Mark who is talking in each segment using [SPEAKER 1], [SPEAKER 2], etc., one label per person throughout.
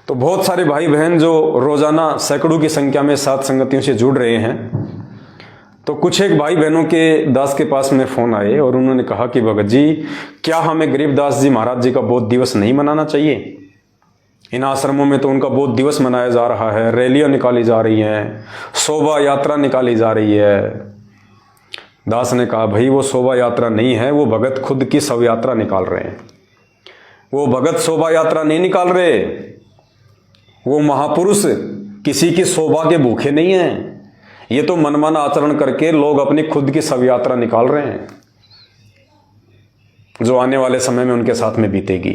[SPEAKER 1] तो बहुत सारे भाई बहन जो रोजाना सैकड़ों की संख्या में साथ संगतियों से जुड़ रहे हैं, तो कुछ एक भाई बहनों के दास के पास में फोन आए और उन्होंने कहा कि भगत जी, क्या हमें गरीबदास जी महाराज जी का बोध दिवस नहीं मनाना चाहिए? इन आश्रमों में तो उनका बोध दिवस मनाया जा रहा है, रैलियां निकाली जा रही हैं, शोभा यात्रा निकाली जा रही है। दास ने कहा, भाई वो शोभा यात्रा नहीं है, वो भगत खुद की शव यात्रा निकाल रहे हैं। वो भगत शोभा यात्रा नहीं निकाल रहे, वो महापुरुष किसी की शोभा के भूखे नहीं हैं। ये तो मनमाना आचरण करके लोग अपनी खुद की शव यात्रा निकाल रहे हैं, जो आने वाले समय में उनके साथ में बीतेगी।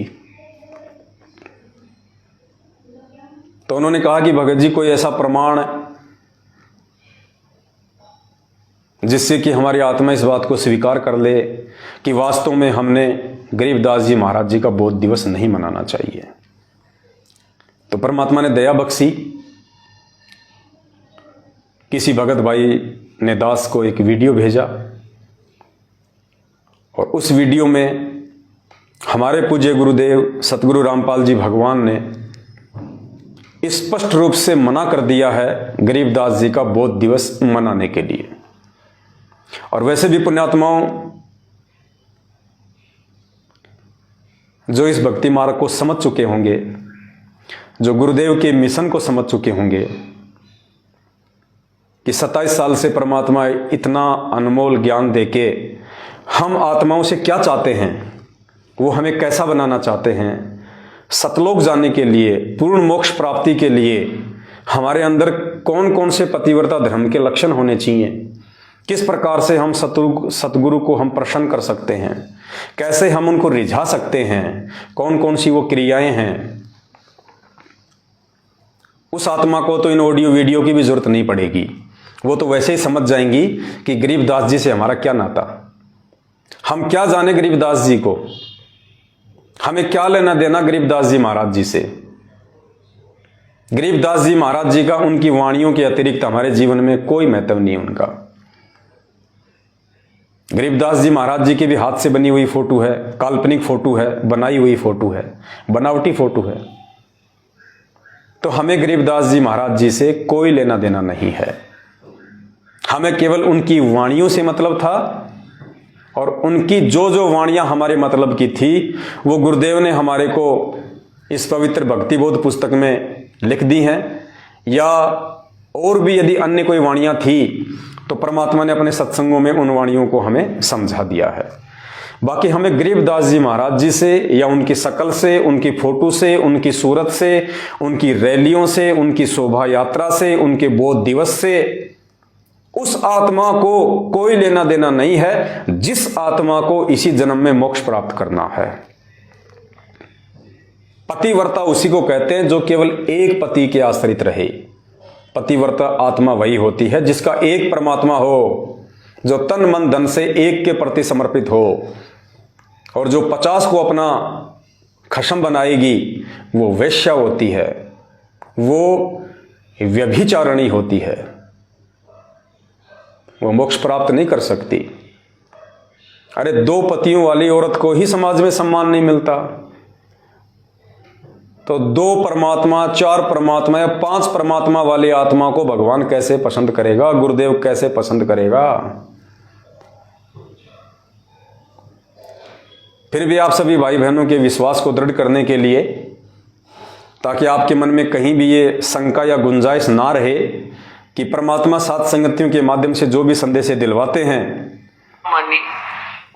[SPEAKER 1] तो उन्होंने कहा कि भगत जी, कोई ऐसा प्रमाण जिससे कि हमारी आत्मा इस बात को स्वीकार कर ले कि वास्तव में हमने गरीबदास जी महाराज जी का बोध दिवस नहीं मनाना चाहिए। तो परमात्मा ने दया बख्शी, किसी भगत भाई ने दास को एक वीडियो भेजा और उस वीडियो में हमारे पूज्य गुरुदेव सतगुरु रामपाल जी भगवान ने स्पष्ट रूप से मना कर दिया है गरीबदास जी का बोध दिवस मनाने के लिए। और वैसे भी पुण्यात्माओं, जो इस भक्ति मार्ग को समझ चुके होंगे, जो गुरुदेव के मिशन को समझ चुके होंगे कि 27 साल से परमात्मा इतना अनमोल ज्ञान देके हम आत्माओं से क्या चाहते हैं, वो हमें कैसा बनाना चाहते हैं, सतलोक जाने के लिए, पूर्ण मोक्ष प्राप्ति के लिए हमारे अंदर कौन कौन से पतिव्रता धर्म के लक्षण होने चाहिए, किस प्रकार से हम सतगुरु को हम प्रसन्न कर सकते हैं, कैसे हम उनको रिझा सकते हैं, कौन कौन सी वो क्रियाएं हैं, उस आत्मा को तो इन ऑडियो वीडियो की भी जरूरत नहीं पड़ेगी। वो तो वैसे ही समझ जाएंगी कि गरीबदास जी से हमारा क्या नाता, हम क्या जाने गरीबदास जी को, हमें क्या लेना देना गरीबदास जी महाराज जी से। गरीबदास जी महाराज जी का उनकी वाणियों के अतिरिक्त हमारे जीवन में कोई महत्व नहीं है उनका। गरीबदास जी महाराज जी की भी हाथ से बनी हुई फोटो है, काल्पनिक फोटो है, बनाई हुई फोटो है, बनावटी फोटो है। तो हमें गरीबदास जी महाराज जी से कोई लेना देना नहीं है। हमें केवल उनकी वाणियों से मतलब था, और उनकी जो जो वाणियां हमारे मतलब की थी वो गुरुदेव ने हमारे को इस पवित्र भक्ति बोध पुस्तक में लिख दी हैं, या और भी यदि अन्य कोई वाणियां थी तो परमात्मा ने अपने सत्संगों में उन वाणियों को हमें समझा दिया है। बाकी हमें गरीबदास जी महाराज जी से या उनकी शकल से, उनकी फोटो से, उनकी सूरत से, उनकी रैलियों से, उनकी शोभा यात्रा से, उनके बोध दिवस से उस आत्मा को कोई लेना देना नहीं है जिस आत्मा को इसी जन्म में मोक्ष प्राप्त करना है। पतिव्रता उसी को कहते हैं जो केवल एक पति के आश्रित रहे। पतिव्रता आत्मा वही होती है जिसका एक परमात्मा हो, जो तन मन धन से एक के प्रति समर्पित हो, और जो 50 को अपना खशम बनाएगी वो वेश्या होती है, वो व्यभिचारिणी होती है, वो मोक्ष प्राप्त नहीं कर सकती। अरे 2 पतियों वाली औरत को ही समाज में सम्मान नहीं मिलता, तो 2 परमात्मा, 4 परमात्मा या 5 परमात्मा वाली आत्मा को भगवान कैसे पसंद करेगा, गुरुदेव कैसे पसंद करेगा। फिर भी आप सभी भाई बहनों के विश्वास को दृढ़ करने के लिए, ताकि आपके मन में कहीं भी ये शंका या गुंजाइश ना रहे कि परमात्मा सात संगतियों के माध्यम से जो भी संदेश दिलवाते हैं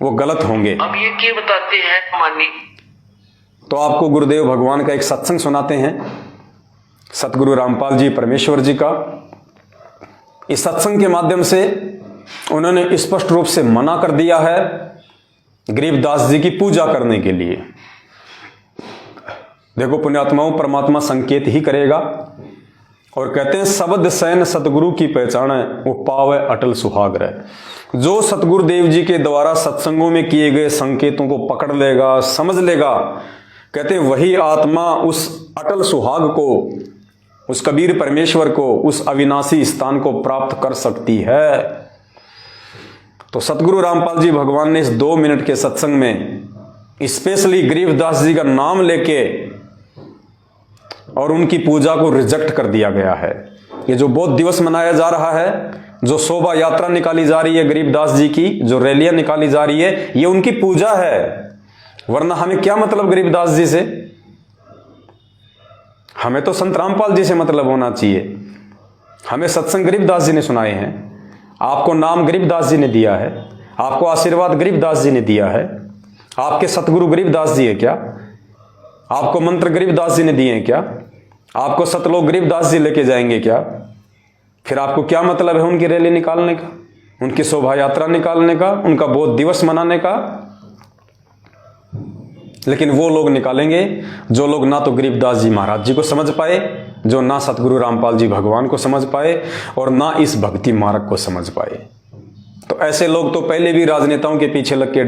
[SPEAKER 1] वो गलत होंगे।
[SPEAKER 2] अब ये क्या बताते हैं मानी,
[SPEAKER 1] तो आपको गुरुदेव भगवान का एक सत्संग सुनाते हैं, सतगुरु रामपाल जी परमेश्वर जी का। इस सत्संग के माध्यम से उन्होंने स्पष्ट रूप से मना कर दिया है गरीबदास जी की पूजा करने के लिए। देखो पुण्यात्माओं, परमात्मा संकेत ही करेगा, और कहते हैं शब्द सैन सतगुरु की पहचान है, वो पावे अटल सुहाग रहे। जो सतगुरुदेव जी के द्वारा सत्संगों में किए गए संकेतों को पकड़ लेगा, समझ लेगा, कहते हैं वही आत्मा उस अटल सुहाग को, उस कबीर परमेश्वर को, उस अविनाशी स्थान को प्राप्त कर सकती है। तो सतगुरु रामपाल जी भगवान ने इस 2 मिनट के सत्संग में स्पेशली गरीबदास जी का नाम लेके और उनकी पूजा को रिजेक्ट कर दिया गया है। ये जो बौद्ध दिवस मनाया जा रहा है, जो शोभा यात्रा निकाली जा रही है गरीबदास जी की, जो रैलियां निकाली जा रही है, ये उनकी पूजा है। वरना हमें क्या मतलब गरीबदास जी से? हमें तो संत रामपाल जी से मतलब होना चाहिए। हमें सत्संग गरीबदास जी ने सुनाए हैं, आपको नाम गरीबदास जी ने दिया है, आपको आशीर्वाद गरीबदास जी ने दिया है। आपके सतगुरु गरीबदास जी है क्या? आपको मंत्र गरीबदास जी ने दिए हैं क्या? आपको सतलोक गरीबदास जी लेके जाएंगे क्या? फिर आपको क्या मतलब है उनकी रैली निकालने का, उनकी शोभा यात्रा निकालने का, उनका बौद्ध दिवस मनाने का? लेकिन वो लोग निकालेंगे जो लोग ना तो गरीबदास जी महाराज जी को समझ पाए, जो ना सतगुरु रामपाल जी भगवान को समझ पाए, और ना इस भक्ति मार्ग को समझ पाए। तो ऐसे लोग तो पहले भी राजनेताओं के पीछे लग के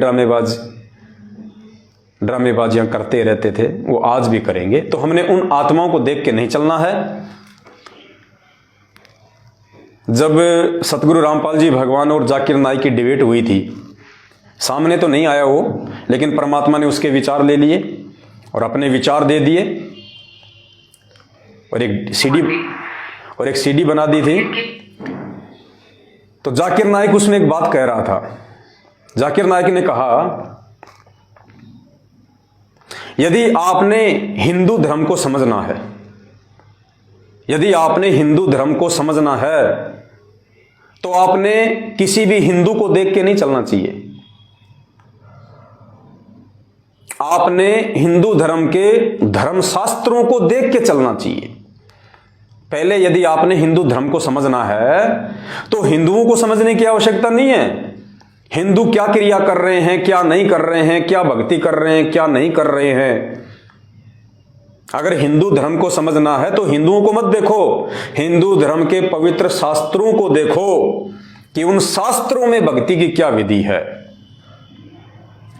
[SPEAKER 1] ड्रामेबाजियां करते रहते थे, वो आज भी करेंगे। तो हमने उन आत्माओं को देख के नहीं चलना है। जब सतगुरु रामपाल जी भगवान और जाकिर नाइक की डिबेट हुई थी, सामने तो नहीं आया वो, लेकिन परमात्मा ने उसके विचार ले लिए और अपने विचार दे दिए, और एक सीडी बना दी थी। तो जाकिर नाइक उसमें एक बात कह रहा था। जाकिर नाइक ने कहा, यदि आपने हिंदू धर्म को समझना है, यदि आपने हिंदू धर्म को समझना है, तो आपने किसी भी हिंदू को देख के नहीं चलना चाहिए। आपने हिंदू धर्म के धर्मशास्त्रों को देख के चलना चाहिए। पहले यदि आपने हिंदू धर्म को समझना है तो हिंदुओं को समझने की आवश्यकता नहीं है। हिंदू क्या क्रिया कर रहे हैं, क्या नहीं कर रहे हैं, क्या भक्ति कर रहे हैं, क्या नहीं कर रहे हैं। अगर हिंदू धर्म को समझना है तो हिंदुओं को मत देखो, हिंदू धर्म के पवित्र शास्त्रों को देखो कि उन शास्त्रों में भक्ति की क्या विधि है।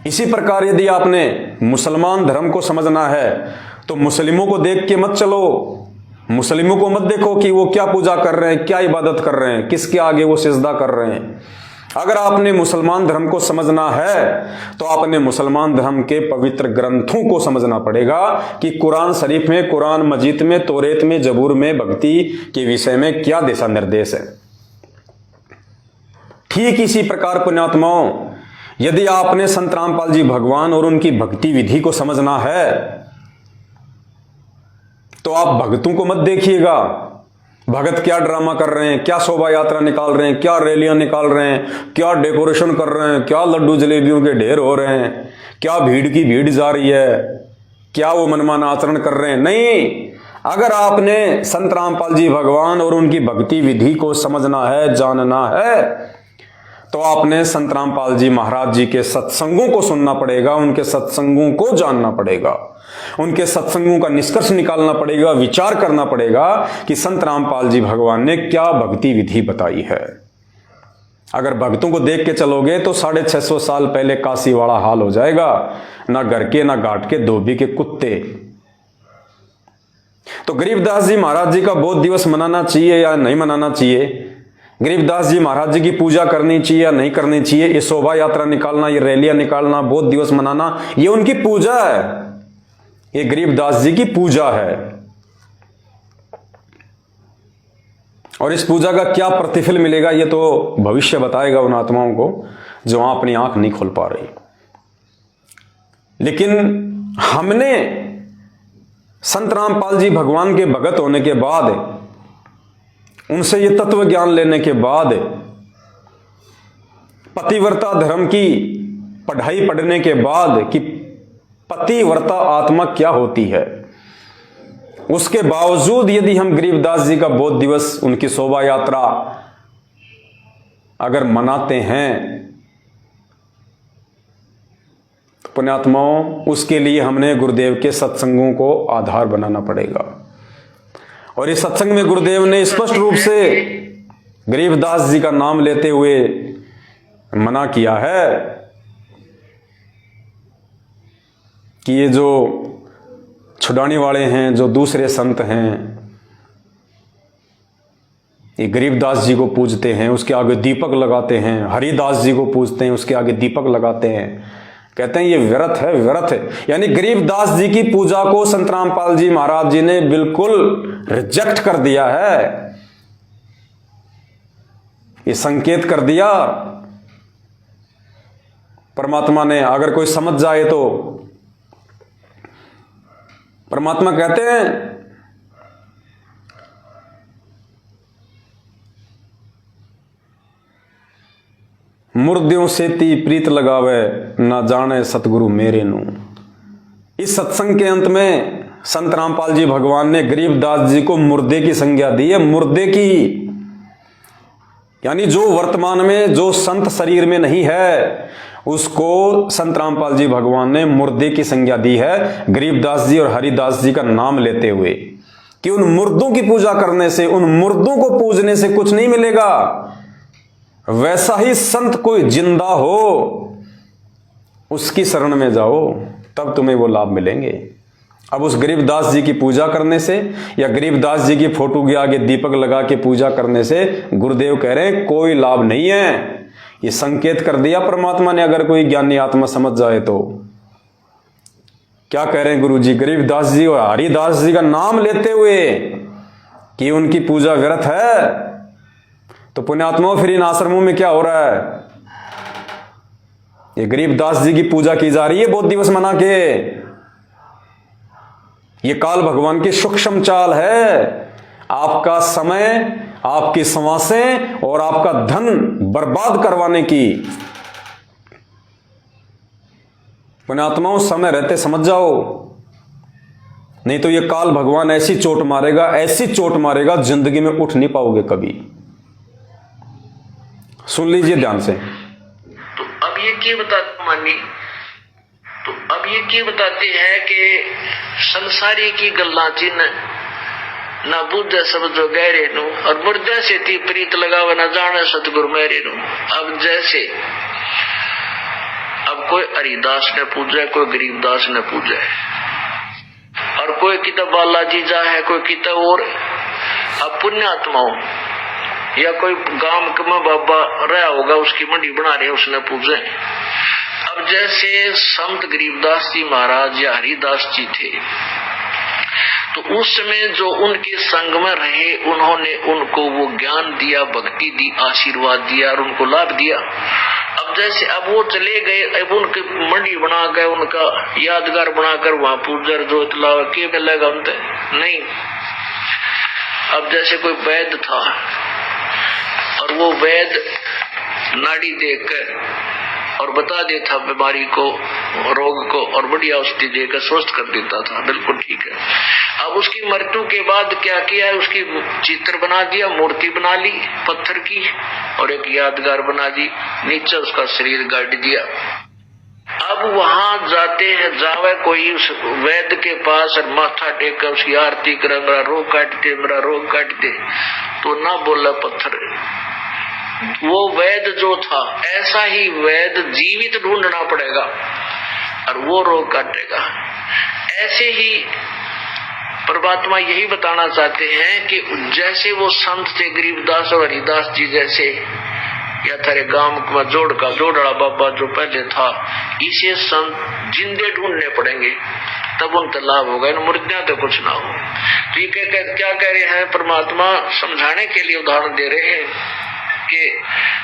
[SPEAKER 1] इसी प्रकार यदि आपने मुसलमान धर्म को समझना है तो मुस्लिमों को देख के मत चलो, मुस्लिमों को मत देखो कि वो क्या पूजा कर रहे हैं, क्या इबादत कर रहे हैं, किसके आगे वो सिजदा कर रहे हैं। अगर आपने मुसलमान धर्म को समझना है तो आपने मुसलमान धर्म के पवित्र ग्रंथों को समझना पड़ेगा कि कुरान शरीफ में, कुरान मजीद में, तौरेत में, जबूर में भक्ति के विषय में क्या दिशा निर्देश है। ठीक इसी प्रकार पुण्यात्माओं, यदि आपने संत रामपाल जी भगवान और उनकी भक्ति विधि को समझना है तो आप भक्तों को मत देखिएगा, भगत क्या ड्रामा कर रहे हैं, क्या शोभा यात्रा निकाल रहे हैं, क्या रैलियां निकाल रहे हैं, क्या डेकोरेशन कर रहे हैं, क्या लड्डू जलेबियों के ढेर हो रहे हैं, क्या भीड़ की भीड़ जा रही है, क्या वो मनमाना आचरण कर रहे हैं। नहीं, अगर आपने संत रामपाल जी भगवान और उनकी भक्ति विधि को समझना है, जानना है, तो आपने संत रामपाल जी महाराज जी के सत्संगों को सुनना पड़ेगा, उनके सत्संगों को जानना पड़ेगा, उनके सत्संगों का निष्कर्ष निकालना पड़ेगा, विचार करना पड़ेगा कि संत रामपाल जी भगवान ने क्या भक्ति विधि बताई है। अगर भक्तों को देख के चलोगे तो 650 साल पहले काशी वाला हाल हो जाएगा, ना घर के ना घाट के धोबी के कुत्ते। तो गरीबदास जी महाराज जी का बौद्ध दिवस मनाना चाहिए या नहीं मनाना चाहिए, गरीबदास जी महाराज जी की पूजा करनी चाहिए या नहीं करनी चाहिए, ये शोभा यात्रा निकालना, ये रैलियां निकालना, बौद्ध दिवस मनाना, ये उनकी पूजा है, ये गरीबदास जी की पूजा है। और इस पूजा का क्या प्रतिफल मिलेगा ये तो भविष्य बताएगा उन आत्माओं को जो वहां अपनी आंख नहीं खोल पा रही। लेकिन हमने संत रामपाल जी भगवान के भगत होने के बाद, उनसे ये तत्व ज्ञान लेने के बाद, पतिव्रता धर्म की पढ़ाई पढ़ने के बाद कि पतिव्रता आत्मा क्या होती है, उसके बावजूद यदि हम गरीबदास जी का बौद्ध दिवस, उनकी शोभा यात्रा अगर मनाते हैं तो पुण्यात्माओं, उसके लिए हमने गुरुदेव के सत्संगों को आधार बनाना पड़ेगा। और इस सत्संग में गुरुदेव ने स्पष्ट रूप से गरीबदास जी का नाम लेते हुए मना किया है कि ये जो छुड़ाने वाले हैं, जो दूसरे संत हैं, ये गरीबदास जी को पूजते हैं, उसके आगे दीपक लगाते हैं, हरिदास जी को पूजते हैं, उसके आगे दीपक लगाते हैं, कहते हैं ये व्यर्थ है, व्यर्थ है। यानी गरीबदास जी की पूजा को संत रामपाल जी महाराज जी ने बिल्कुल रिजेक्ट कर दिया है। ये संकेत कर दिया परमात्मा ने। अगर कोई समझ जाए तो परमात्मा कहते हैं मुर्दियों से ती प्रीत लगावे ना जाने सतगुरु मेरे नू। इस सत्संग के अंत में संत रामपाल जी भगवान ने गरीबदास जी को मुर्दे की संज्ञा दी है, मुर्दे की। यानी जो वर्तमान में जो संत शरीर में नहीं है उसको संत रामपाल जी भगवान ने मुर्दे की संज्ञा दी है, गरीबदास जी और हरिदास जी का नाम लेते हुए, कि उन मुर्दों की पूजा करने से, उन मुर्दों को पूजने से कुछ नहीं मिलेगा। वैसा ही संत कोई जिंदा हो उसकी शरण में जाओ, तब तुम्हें वो लाभ मिलेंगे। अब उस गरीबदास जी की पूजा करने से या गरीबदास जी की फोटो के आगे दीपक लगा के पूजा करने से गुरुदेव कह रहे हैं कोई लाभ नहीं है। ये संकेत कर दिया परमात्मा ने। अगर कोई ज्ञानी आत्मा समझ जाए तो क्या कह रहे हैं गुरु जी, गरीबदास जी और हरिदास जी का नाम लेते हुए कि उनकी पूजा व्यर्थ है। तो पुण्यात्माओं फिर इन आश्रमों में क्या हो रहा है? ये गरीबदास जी की पूजा की जा रही है बहुत दिवस मना के। ये काल भगवान की सूक्ष्म चाल है, आपका समय, आपकी सांसें और आपका धन बर्बाद करवाने की। पुण्यात्माओं समय रहते समझ जाओ, नहीं तो ये काल भगवान ऐसी चोट मारेगा, ऐसी चोट मारेगा, जिंदगी में उठ नहीं पाओगे कभी। सुन लीजिए ध्यान से।
[SPEAKER 2] तो अब ये क्या बताते मानी, तो अब ये क्या बताते हैं कि संसारी की गल्ला चिन्ह ना बुझे सब जो गहरे नु, और मुर्दे से ती प्रीत लगावे ना जाने सतगुरु मेरे नु। अब जैसे अब कोई हरिदास ने पूजा है, कोई गरीबदास ने पूजा है, और कोई किताब बालाजी जा है, कोई किताब और। अब पुण्यात्माओं या कोई गांव में बाबा रहा होगा, उसकी मंडी बना रहे, उसने पूजे। अब जैसे संत गरीबदास जी महाराज या हरिदास जी थे, तो उस समय जो उनके संग में रहे, उन्होंने उनको वो ज्ञान दिया, भक्ति दी, आशीर्वाद दिया और उनको लाभ दिया। अब जैसे अब वो चले गए, अब उनकी मंडी बनाकर, उनका यादगार बनाकर वहां पूजर जो इतलावा के मिलेगा उनसे नहीं। अब जैसे कोई वैद्य था और वो वैद्य नाड़ी देखकर और बता देता बीमारी को, रोग को, और बढ़िया औषधि देकर स्वस्थ कर देता था, बिल्कुल ठीक है। अब उसकी मृत्यु के बाद क्या किया है, उसकी चित्र बना दिया, मूर्ति बना ली पत्थर की और एक यादगार बना दी, नीचे उसका शरीर गाड़ दिया। अब वहां जाते हैं, जावे कोई उस वैद्य के पास और माथा टेक कर उसकी आरती करे, मेरा रोग काट दे, मेरा रोग काट दे, तो ना बोला पत्थर। वो वैद्य जो था, ऐसा ही वैद्य जीवित ढूंढना पड़ेगा और वो रोग काटेगा। ऐसे ही परमात्मा यही बताना चाहते हैं कि जैसे वो संत थे गरीबदास और हरिदास जी जैसे, या तेरे गांव में जोड़ड़ा बाबा जो पहले था, इसे संत जिंदे ढूंढने पड़ेंगे, तब उनका लाभ होगा, इन मुर्दियां तो कुछ ना हो। तो ये क्या कह रहे हैं परमात्मा, समझाने के लिए उदाहरण दे रहे हैं कि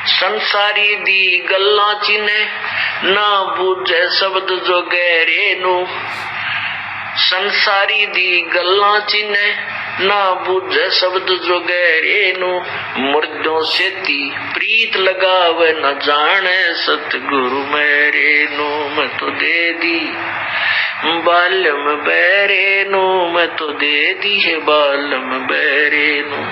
[SPEAKER 2] संसारी दी गल्ला चिन्ह ना बुझे शब्द जो गहरे नु। संसारी दी गल्ला चिन्ह ना बुझे शब्द जो गहरे नु। मुर्दों से ती प्रीत लगावे न जाने सतगुरु मेरे नु। मैं तो दे दी बालम बैरे नु, मैं तो दे दी है बालम बैरे नु।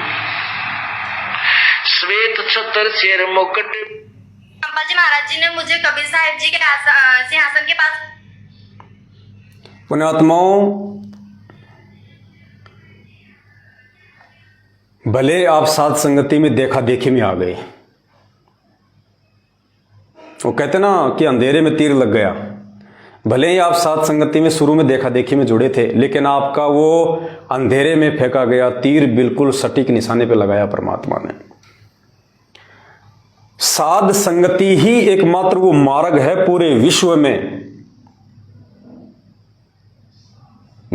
[SPEAKER 2] श्वेत छतर शेर मुकुट।
[SPEAKER 3] रामपाल जी महाराज जी ने मुझे कबीर साहिब जी के सिंहासन के पास।
[SPEAKER 1] पुण्यात्माओं, भले आप साध संगति में देखा देखी में आ गए, वो कहते ना कि अंधेरे में तीर लग गया। भले ही आप साध संगति में शुरू में देखा देखी में जुड़े थे, लेकिन आपका वो अंधेरे में फेंका गया तीर बिल्कुल सटीक निशाने पे लगाया परमात्मा ने। साध संगति ही एकमात्र वो मार्ग है पूरे विश्व में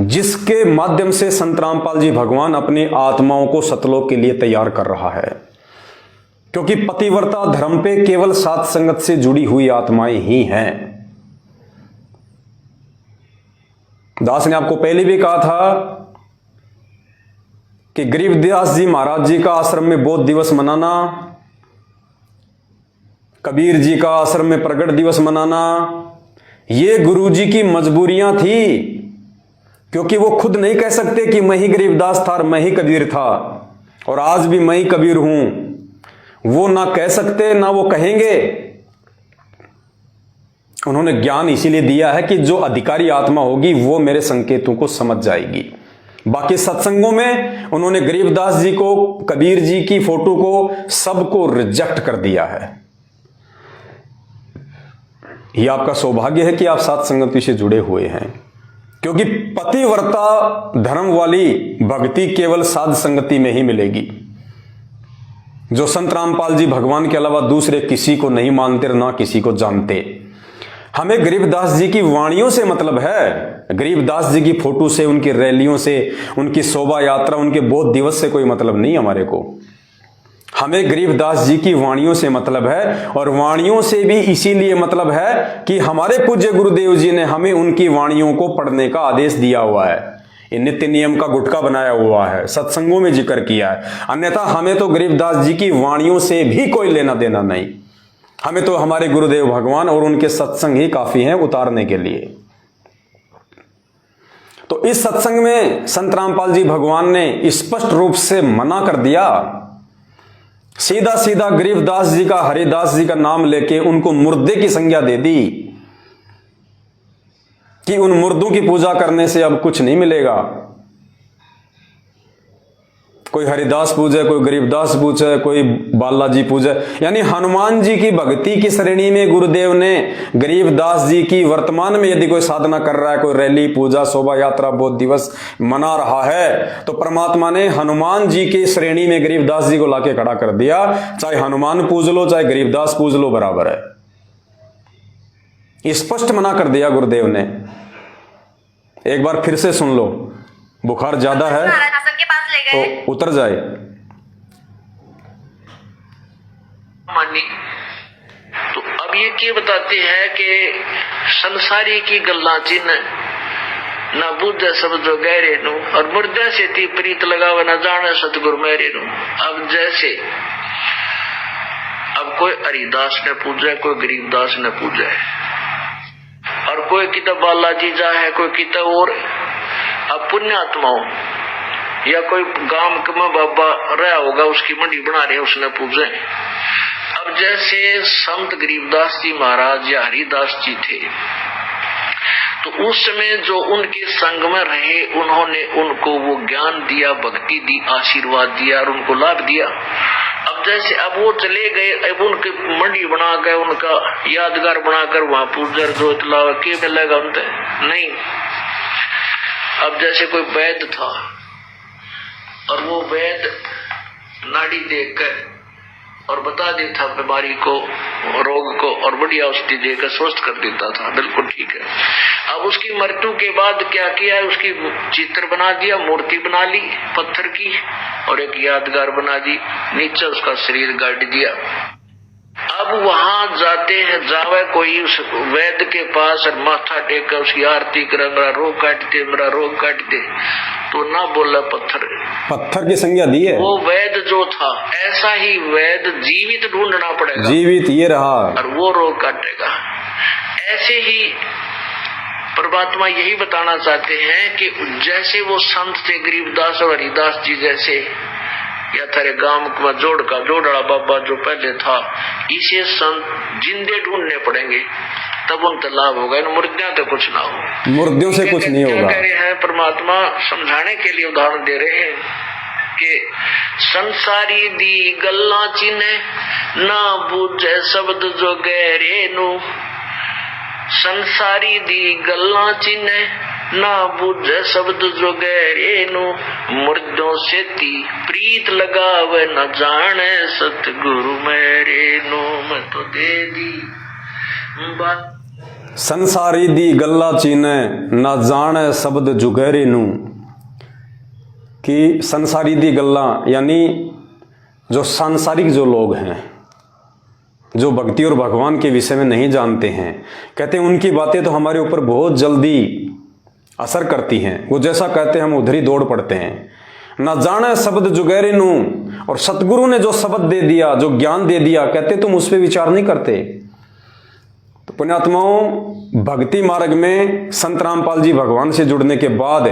[SPEAKER 1] जिसके माध्यम से संत रामपाल जी भगवान अपनी आत्माओं को सतलोक के लिए तैयार कर रहा है। क्योंकि पतिव्रता धर्म पे केवल सात संगत से जुड़ी हुई आत्माएं ही हैं। दास ने आपको पहले भी कहा था कि गरीबदास जी महाराज जी का आश्रम में बोध दिवस मनाना, कबीर जी का आश्रम में प्रगट दिवस मनाना, ये गुरु जी की मजबूरियां थी। क्योंकि वो खुद नहीं कह सकते कि मैं ही गरीबदास था और मैं ही कबीर था और आज भी मैं ही कबीर हूं। वो ना कह सकते ना वो कहेंगे। उन्होंने ज्ञान इसीलिए दिया है कि जो अधिकारी आत्मा होगी वो मेरे संकेतों को समझ जाएगी। बाकी सत्संगों में उन्होंने गरीबदास जी को, कबीर जी की फोटो को, सबको रिजेक्ट कर दिया है। यह आपका सौभाग्य है कि आप सात संगति से जुड़े हुए हैं। क्योंकि पतिव्रता धर्म वाली भक्ति केवल साध संगति में ही मिलेगी। जो संत रामपाल जी भगवान के अलावा दूसरे किसी को नहीं मानते, ना किसी को जानते। हमें गरीबदास जी की वाणियों से मतलब है। गरीबदास जी की फोटो से, उनकी रैलियों से, उनकी शोभा यात्रा, उनके बोध दिवस से कोई मतलब नहीं हमारे को। हमें गरीबदास जी की वाणियों से मतलब है। और वाणियों से भी इसीलिए मतलब है कि हमारे पूज्य गुरुदेव जी ने हमें उनकी वाणियों को पढ़ने का आदेश दिया हुआ है। ये नित्य नियम का गुटका बनाया हुआ है, सत्संगों में जिक्र किया है। अन्यथा हमें तो गरीबदास जी की वाणियों से भी कोई लेना देना नहीं। हमें तो हमारे गुरुदेव भगवान और उनके सत्संग ही काफी हैं उतारने के लिए। तो इस सत्संग में संत रामपाल जी भगवान ने स्पष्ट रूप से मना कर दिया। सीधा सीधा गरीबदास जी का, हरिदास जी का नाम लेके उनको मुर्दे की संज्ञा दे दी कि उन मुर्दों की पूजा करने से अब कुछ नहीं मिलेगा। कोई हरिदास पूजे, कोई गरीबदास पूजे, कोई बालाजी पूजे। यानी हनुमान जी की भक्ति की श्रेणी में गुरुदेव ने गरीबदास जी की वर्तमान में यदि कोई साधना कर रहा है, कोई रैली, पूजा, शोभा यात्रा, बोध दिवस मना रहा है, तो परमात्मा ने हनुमान जी की श्रेणी में गरीबदास जी को लाके खड़ा कर दिया। चाहे हनुमान पूज लो, चाहे गरीबदास पूज लो, बराबर है। स्पष्ट मना कर दिया गुरुदेव ने। एक बार फिर से सुन लो, बुखार ज्यादा है तो उतर जाए।
[SPEAKER 2] मानी तो अब ये क्या बताते हैं कि संसारी की गल्ला चिन्ह ना बुझे सब जो गहरे नु और मुर्दे से ती प्रीत लगावे न जाने सतगुरु मेरे नु। अब जैसे अब कोई हरिदास ने पूजा, कोई गरीबदास ने पूजा है और कोई किताब बालाजी जा है, कोई किताब और अब पुण्यात्माओं या कोई गांव में बाबा रहा होगा, उसकी मंडी बना रहे, उसने पूजे। अब जैसे संत गरीबदास जी महाराज या हरिदास जी थे तो उस समय जो उनके संग में रहे, उन्होंने उनको वो ज्ञान दिया, भक्ति दी, आशीर्वाद दिया और उनको लाभ दिया। अब जैसे अब वो चले गए, अब उनकी मंडी बना गए, उनका यादगार बनाकर वहां पूजर जो इतला के मिलेगा उनसे नहीं। अब जैसे कोई वैद्य था और वो वैद्य नाड़ी देखकर और बता देता बीमारी को, रोग को, और बढ़िया औषधि देकर स्वस्थ कर देता था, बिल्कुल ठीक है। अब उसकी मृत्यु के बाद क्या किया, उसकी चित्र बना दिया, मूर्ति बना ली पत्थर की और एक यादगार बना दी, नीचे उसका शरीर गाड़ दिया। अब वहां जाते हैं, जावे कोई उस वैद्य के पास और माथा टेक कर उसकी आरती करे, मेरा रोग काट दे, मेरा रोग काट दे, तो ना बोला पत्थर
[SPEAKER 1] की संज्ञा दी है।
[SPEAKER 2] वो वैद्य जो था, ऐसा ही वैद्य जीवित ढूंढना पड़ेगा,
[SPEAKER 1] जीवित ये रहा
[SPEAKER 2] और वो रोग काटेगा। ऐसे ही परमात्मा यही बताना चाहते हैं कि जैसे वो संत थे गरीबदास और हरिदास जी जैसे, या तेरे गांव में जोड़ा बाबा जो पहले था, इसे संत जिंदे ढूंढने पड़ेंगे, तब उनका लाभ होगा। इन मुर्दियों तो कुछ ना हो,
[SPEAKER 1] मुर्दियों से कुछ नहीं होगा।
[SPEAKER 2] कह रहे हैं परमात्मा समझाने के लिए उदाहरण दे रहे हैं कि संसारी दी गल्ला चिन्ह ना बूझे शब्द जो गहरे नु। संसारी दी गल्ला चिन्ह ना बुझे शब्द जो गहरे नु। मुर्दों से ती प्रीत लगावे न जाने सतगुरु मेरे नु। मैं तो दे दी बात।
[SPEAKER 1] संसारी दी गल्ला चीने ना जाने शब्द जुगैरे नू, कि संसारी दी गल्ला यानी जो सांसारिक जो लोग हैं, जो भक्ति और भगवान के विषय में नहीं जानते हैं, कहते हैं उनकी बातें तो हमारे ऊपर बहुत जल्दी असर करती हैं। वो जैसा कहते हैं हम उधर ही दौड़ पड़ते हैं। ना जाने शब्द जुगैरे नू, और सतगुरु ने जो शब्द दे दिया, जो ज्ञान दे दिया, कहते तुम उस पर विचार नहीं करते। तो पुण्यात्माओं, भक्ति मार्ग में संत रामपाल जी भगवान से जुड़ने के बाद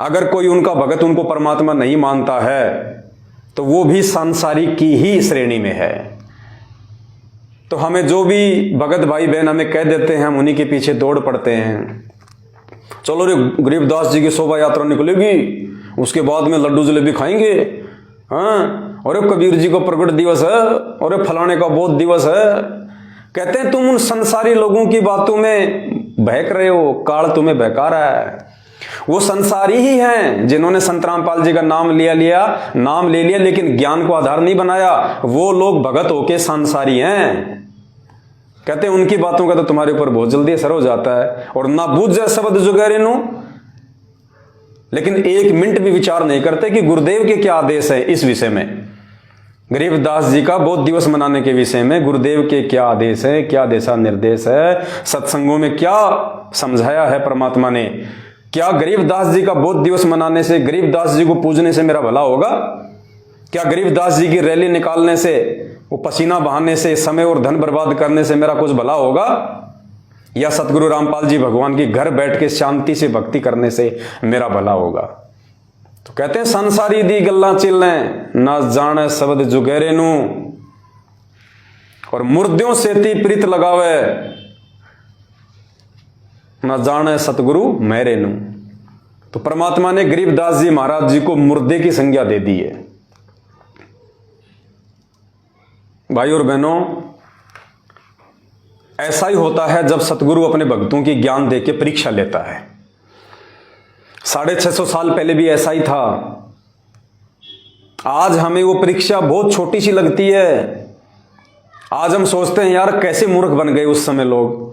[SPEAKER 1] अगर कोई उनका भगत उनको परमात्मा नहीं मानता है तो वो भी सांसारिक की ही श्रेणी में है। तो हमें जो भी भगत भाई बहन हमें कह देते हैं, हम उन्हीं के पीछे दौड़ पड़ते हैं। चलो रे गरीबदास जी की शोभा यात्रा निकलेगी, उसके बाद में लड्डू जलेबी खाएंगे, हाँ, और कबीर जी को प्रगट दिवस है, और फलाने का बोध दिवस है। कहते हैं तुम उन संसारी लोगों की बातों में बहक रहे हो, काल तुम्हें बहका रहा है। वो संसारी ही हैं जिन्होंने संत रामपाल जी का नाम ले लिया लेकिन ज्ञान को आधार नहीं बनाया। वो लोग भगत होके संसारी हैं। कहते हैं उनकी बातों का तो तुम्हारे ऊपर बहुत जल्दी असर हो जाता है। और ना बूझ जाए शब्द जुगैरे नू, लेकिन एक मिनट भी विचार नहीं करते कि गुरुदेव के क्या आदेश है इस विषय में। गरीबदास जी का बोध दिवस मनाने के विषय में गुरुदेव के क्या आदेश है, क्या दिशा निर्देश है, सत्संगों में क्या समझाया है परमात्मा ने। क्या गरीबदास जी का बोध दिवस मनाने से, गरीबदास जी को पूजने से मेरा भला होगा? क्या गरीबदास जी की रैली निकालने से, वो पसीना बहाने से, समय और धन बर्बाद करने से मेरा कुछ भला होगा? या सतगुरु रामपाल जी भगवान की घर बैठ के शांति से भक्ति करने से मेरा भला होगा? तो कहते हैं संसारी दी गल्ला चिल्ले ना जाने शब्द जुगैरे नू, और मुर्दों सेती प्रीत लगावे ना जाने सतगुरु मेरे नू। तो परमात्मा ने गरीबदास जी महाराज जी को मुर्दे की संज्ञा दे दी है। भाई और बहनों, ऐसा ही होता है जब सतगुरु अपने भक्तों की ज्ञान दे के परीक्षा लेता है। 650 साल पहले भी ऐसा ही था। आज हमें वो परीक्षा बहुत छोटी सी लगती है। आज हम सोचते हैं यार कैसे मूर्ख बन गए उस समय लोग।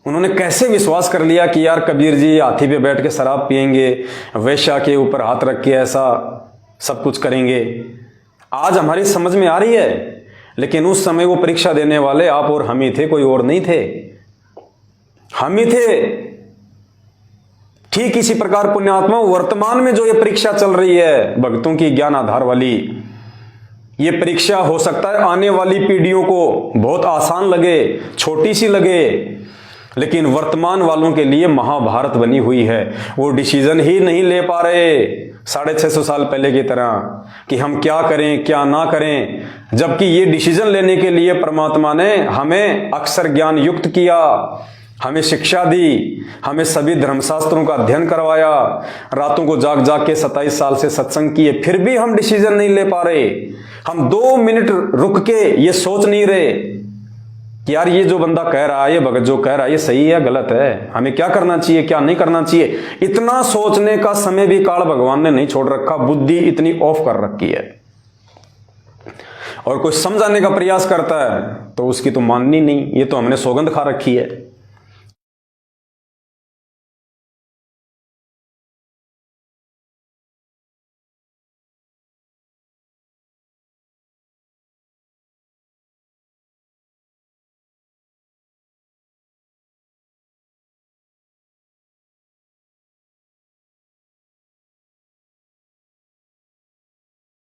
[SPEAKER 1] उन्होंने कैसे विश्वास कर लिया कि यार कबीर जी हाथी पे बैठ के शराब पिएंगे, वैश्या के ऊपर हाथ रख के ऐसा सब कुछ करेंगे। आज हमारी समझ में आ रही है, लेकिन उस समय वो परीक्षा देने वाले आप और हम ही थे, कोई और नहीं थे। हम ही थे। ठीक इसी प्रकार पुण्यात्मा वर्तमान में जो ये परीक्षा चल रही है भक्तों की ज्ञान आधार वाली, ये परीक्षा हो सकता है आने वाली पीढ़ियों को बहुत आसान लगे, छोटी सी लगे, लेकिन वर्तमान वालों के लिए महाभारत बनी हुई है। वो डिसीजन ही नहीं ले पा रहे 650 साल पहले की तरह कि हम क्या करें क्या ना करें, जबकि ये डिसीजन लेने के लिए परमात्मा ने हमें अक्षर ज्ञान युक्त किया, हमें शिक्षा दी, हमें सभी धर्मशास्त्रों का अध्ययन करवाया, रातों को जाग जाग के 27 साल से सत्संग किए, फिर भी हम डिसीजन नहीं ले पा रहे। हम 2 मिनट रुक के ये सोच नहीं रहे कि यार ये जो बंदा कह रहा है, ये भगत जो कह रहा है, ये सही है गलत है, हमें क्या करना चाहिए क्या नहीं करना चाहिए। इतना सोचने का समय भी काल भगवान ने नहीं छोड़ रखा। बुद्धि इतनी ऑफ कर रखी है। और कोई समझाने का प्रयास करता है तो उसकी तो माननी नहीं, ये तो हमने सौगंध खा रखी है।